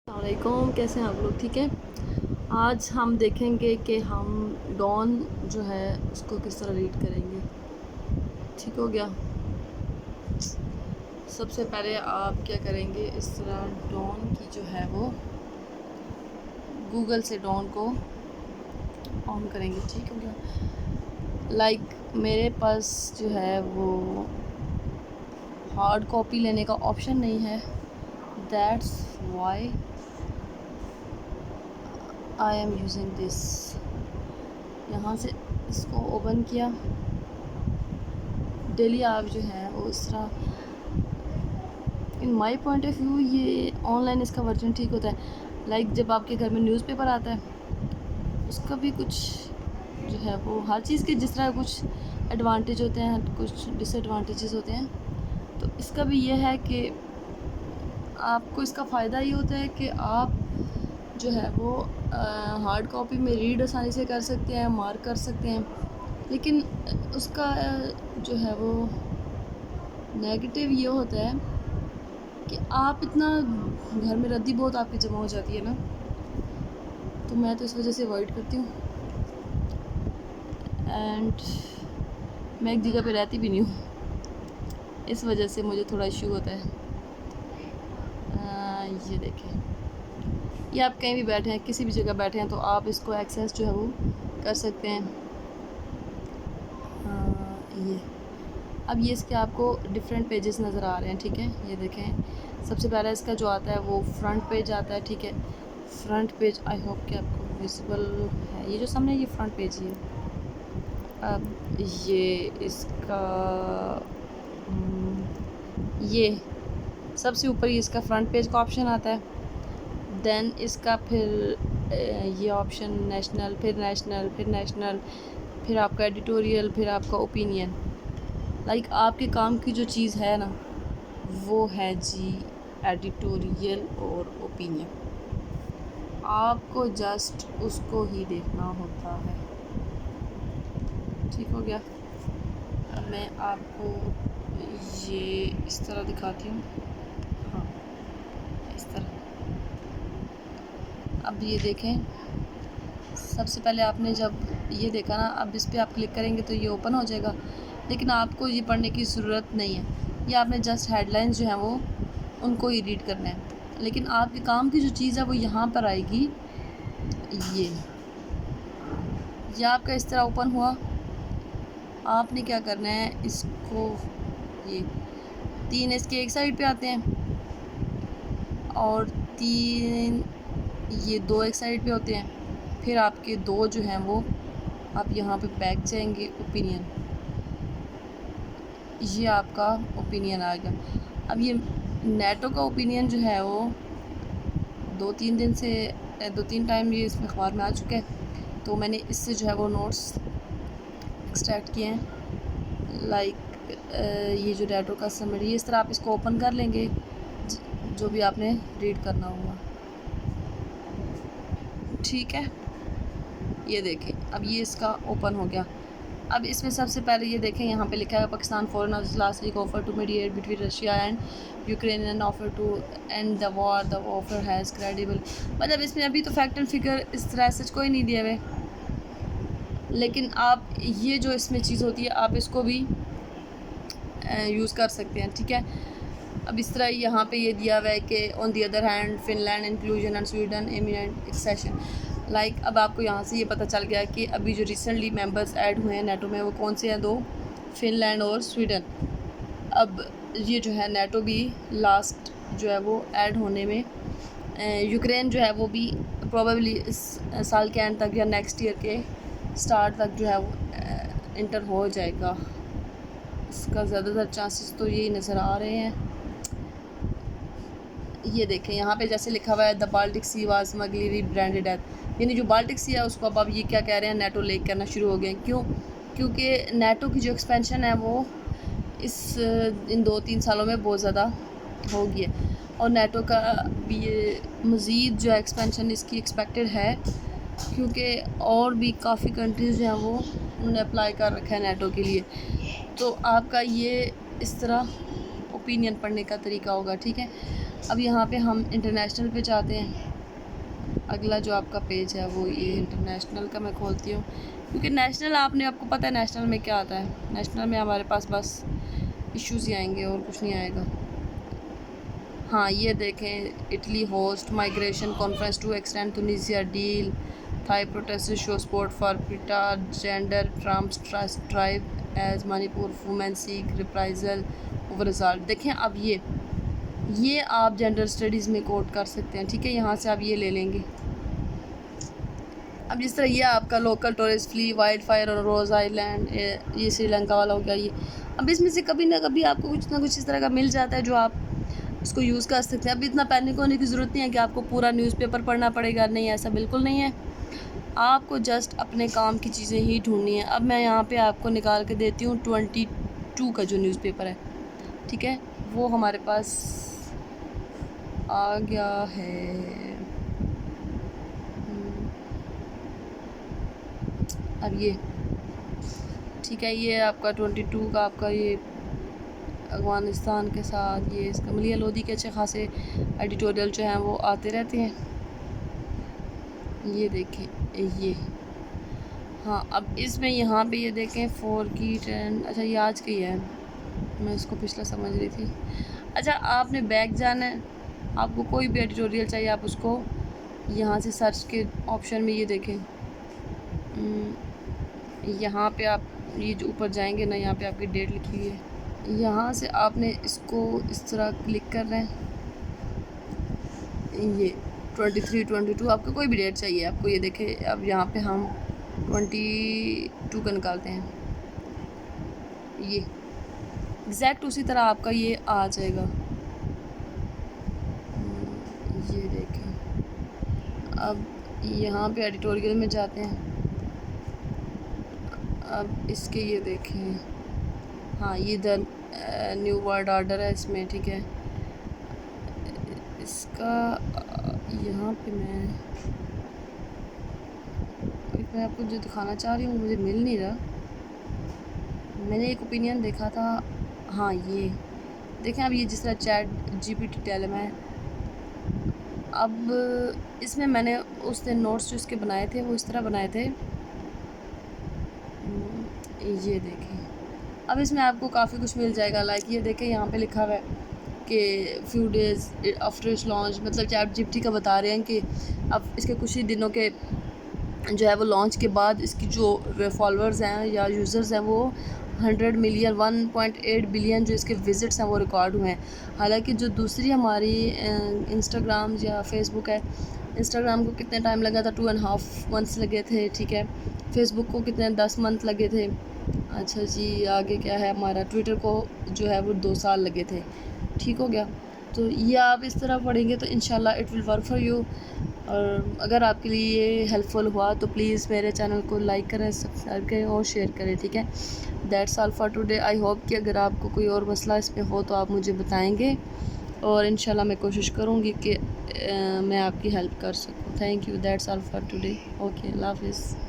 वालेकुम, कैसे हैं आप लोग? ठीक है। आज हम देखेंगे कि हम डॉन जो है उसको किस तरह रीड करेंगे। ठीक हो गया। सबसे पहले आप क्या करेंगे, इस तरह डॉन की जो है वो गूगल से डॉन को ऑन करेंगे। ठीक हो गया। लाइक मेरे पास जो है वो हार्ड कॉपी लेने का ऑप्शन नहीं है, that's why I am using this. यहाँ से इसको ओपन किया। डेली आप जो है वो इस तरह, in my point of view ये ऑनलाइन इसका वर्जन ठीक होता है। लाइक जब आपके घर में न्यूज़पेपर आता है उसका भी कुछ जो है वो हर चीज़ के जिस तरह कुछ एडवांटेज होते हैं, कुछ डिसएडवांटेजेस होते हैं, तो इसका भी ये है कि आपको इसका फ़ायदा ये होता है कि आप जो है वो हार्ड कॉपी में रीड आसानी से कर सकते हैं, मार्क कर सकते हैं। लेकिन उसका जो है वो नेगेटिव ये होता है कि आप इतना घर में रद्दी बहुत आपकी जमा हो जाती है ना, तो मैं तो इस वजह से अवॉइड करती हूँ। एंड मैं एक जगह पे रहती भी नहीं हूँ, इस वजह से मुझे थोड़ा इश्यू होता है। ये देखें, ये आप कहीं भी बैठे हैं, किसी भी जगह बैठे हैं, तो आप इसको एक्सेस जो है वो कर सकते हैं। ये अब ये इसके आपको डिफरेंट पेजेस नज़र आ रहे हैं। ठीक है, ये देखें, सबसे पहला इसका जो आता है वो फ्रंट पेज आता है। ठीक है, फ्रंट पेज आई होप कि आपको विजिबल है। ये जो सामने ये फ्रंट पेज ही है। अब ये इसका ये सबसे ऊपर ही इसका फ्रंट पेज का ऑप्शन आता है। देन इसका फिर ये ऑप्शन नेशनल, फिर नेशनल, फिर नेशनल, फिर आपका एडिटोरियल, फिर आपका ओपिनियन। लाइक आपके काम की जो चीज़ है ना वो है जी एडिटोरियल और ओपिनियन। आपको जस्ट उसको ही देखना होता है। ठीक हो गया। अब मैं आपको ये इस तरह दिखाती हूँ। हाँ, इस तरह। अब ये देखें, सबसे पहले आपने जब ये देखा ना, अब इस पर आप क्लिक करेंगे तो ये ओपन हो जाएगा, लेकिन आपको ये पढ़ने की ज़रूरत नहीं है। ये आपने जस्ट हेडलाइंस जो हैं वो उनको ही रीड करना है। लेकिन आपके काम की जो चीज़ है वो यहाँ पर आएगी। ये आपका इस तरह ओपन हुआ। आपने क्या करना है, इसको ये 3 इसके एक साइड पे आते हैं और 3 ये 2 एक साइड पे होते हैं। फिर आपके 2 जो हैं वो आप यहाँ पे बैक जाएंगे, ओपिनियन। ये आपका ओपिनियन आ गया। अब ये नेटो का ओपिनियन जो है वो 2-3 दिन से 2-3 टाइम ये इसमें अखबार में आ चुका है, तो मैंने इससे जो है वो नोट्स एक्सट्रैक्ट किए हैं। लाइक ये जो नेटो का समरी, इस तरह आप इसको ओपन कर लेंगे जो भी आपने रीड करना होगा। ठीक है, ये देखें, अब ये इसका ओपन हो गया। अब इसमें सबसे पहले ये देखें, यहाँ पे लिखा है Pakistan foreign house last week offer to mediate between Russia and Ukraine and offer to end the war, the offer has credible. मतलब इसमें अभी तो फैक्ट एंड फिगर इस तरह से कोई नहीं दिया हुए, लेकिन आप ये जो इसमें चीज़ होती है आप इसको भी यूज़ कर सकते हैं। ठीक है, अब इस तरह यहाँ पे ये दिया हुआ है कि on the other hand Finland inclusion and Sweden imminent accession. Like अब आपको यहाँ से ये पता चल गया कि अभी जो रिसेंटली मेंबर्स ऐड हुए हैं नेटो में वो कौन से हैं, 2, फिनलैंड और स्वीडन। अब ये जो है नेटो भी लास्ट जो है वो ऐड होने में, यूक्रेन जो है वो भी प्रोबेबली इस साल के एंड तक या नेक्स्ट ईयर के स्टार्ट तक जो है वो इंटर हो जाएगा। इसका ज़्यादातर चांसेस तो यही नज़र आ रहे हैं। ये देखें, यहाँ पे जैसे लिखा हुआ है the Baltic Sea was smugly rebranded as, यानी जो बाल्टिक सी है उसको अब ये क्या कह रहे हैं, नेटो लेक करना शुरू हो गए। क्यों? क्योंकि नेटो की जो एक्सपेंशन है वो इन 2-3 सालों में बहुत ज़्यादा हो गई है, और नेटो का भी ये मज़ीद जो एक्सपेंशन इसकी एक्सपेक्टेड है, क्योंकि और भी काफ़ी कंट्रीज़ जो हैं वो उन्होंने अप्लाई कर रखा है नेटो के लिए। तो आपका ये इस तरह ओपिनियन पढ़ने का तरीका होगा। ठीक है, अब यहाँ पे हम इंटरनेशनल पे जाते हैं। अगला जो आपका पेज है वो ये इंटरनेशनल का मैं खोलती हूँ, क्योंकि नेशनल आपको पता है नेशनल में क्या आता है। नेशनल में हमारे पास बस इश्यूज़ ही आएंगे और कुछ नहीं आएगा। हाँ ये देखें, Italy host migration conference to extend Tunisia deal, Thai protest show support for Pita gender Trump's tribe as Manipur women seek reprisal over result. देखें अब ये आप जेंडर स्टडीज़ में कोट कर सकते हैं, ठीक है। यहाँ से आप ये ले लेंगे। अब जिस तरह ये आपका local tourist flee wild fire और रोज़ आइलैंड, ये श्रीलंका वाला हो गया ये। अब इसमें से कभी ना कभी आपको कुछ ना कुछ इस तरह का मिल जाता है जो आप उसको यूज़ कर सकते हैं। अब इतना पैनिक होने की ज़रूरत नहीं है कि आपको पूरा न्यूज़पेपर पढ़ना पड़ेगा, नहीं ऐसा बिल्कुल नहीं है। आपको जस्ट अपने काम की चीज़ें ही ढूंढनी है। अब मैं यहाँ पे आपको निकाल के देती हूँ 22 का जो न्यूज़पेपर है, ठीक है, वो हमारे पास आ गया है। अब ये ठीक है, ये आपका 22 का आपका ये अफ़गानिस्तान के साथ ये इसका मलिया लोधी के अच्छे खासे एडिटोरियल जो हैं वो आते रहते हैं। ये देखें ये, हाँ अब इसमें यहाँ पे ये देखें 4 की 10, अच्छा ये आज की है, मैं इसको पिछला समझ रही थी। अच्छा आपने बैक जाना है, आपको कोई भी एडिटोरियल चाहिए आप उसको यहाँ से सर्च के ऑप्शन में ये देखें, यहाँ पे आप ये जो ऊपर जाएंगे ना, यहाँ पे आपकी डेट लिखी हुई है, यहाँ से आपने इसको इस तरह क्लिक कर रहे हैं। ये 23, 22 आपको कोई भी डेट चाहिए आपको, ये देखें। अब यहाँ पे हम 22 का निकालते हैं, ये एग्जैक्ट उसी तरह आपका ये आ जाएगा। ये देखें, अब यहाँ पे एडिटोरियल में जाते हैं। अब इसके ये देखें, हाँ ये द न्यू वर्ल्ड ऑर्डर है इसमें, ठीक है। इसका यहाँ पे मैं आपको जो दिखाना चाह रही हूँ मुझे मिल नहीं रहा। मैंने एक ओपिनियन देखा था, हाँ ये देखें। अब ये जिस तरह चैट GPT टेलम है, अब इसमें मैंने उस दिन नोट्स जो इसके बनाए थे वो इस तरह बनाए थे। ये देखें, अब इसमें आपको काफ़ी कुछ मिल जाएगा। लाइक ये देखें, यहाँ पे लिखा हुआ है कि few days after it's launch, मतलब चैट GPT का बता रहे हैं कि अब इसके कुछ ही दिनों के जो है वो लॉन्च के बाद इसकी जो फॉलोअर्स हैं या यूज़र्स हैं वो 100 मिलियन 1.8 बिलियन जो इसके विज़िट्स हैं वो रिकॉर्ड हुए हैं। हालांकि जो दूसरी हमारी इंस्टाग्राम या फेसबुक है, इंस्टाग्राम को कितने टाइम लगा था, 2.5 मंथ्स लगे थे, ठीक है। फेसबुक को कितने 10 मंथ लगे थे। अच्छा जी, आगे क्या है हमारा, ट्विटर को जो है वो 2 साल लगे थे, ठीक हो गया। तो ये आप इस तरह पढ़ेंगे तो इंशाल्लाह it will work for you. और अगर आपके लिए ये हेल्पफुल हुआ तो प्लीज़ मेरे चैनल को लाइक करें, सब्सक्राइब करें और शेयर करें, ठीक है। That's all for today. I hope कि अगर आपको कोई और मसला इसमें हो तो आप मुझे बताएंगे और इंशाल्लाह मैं कोशिश करूँगी कि मैं आपकी हेल्प कर सकूँ। Thank you. That's all for today. Okay, अल्लाह हाफ़िज़।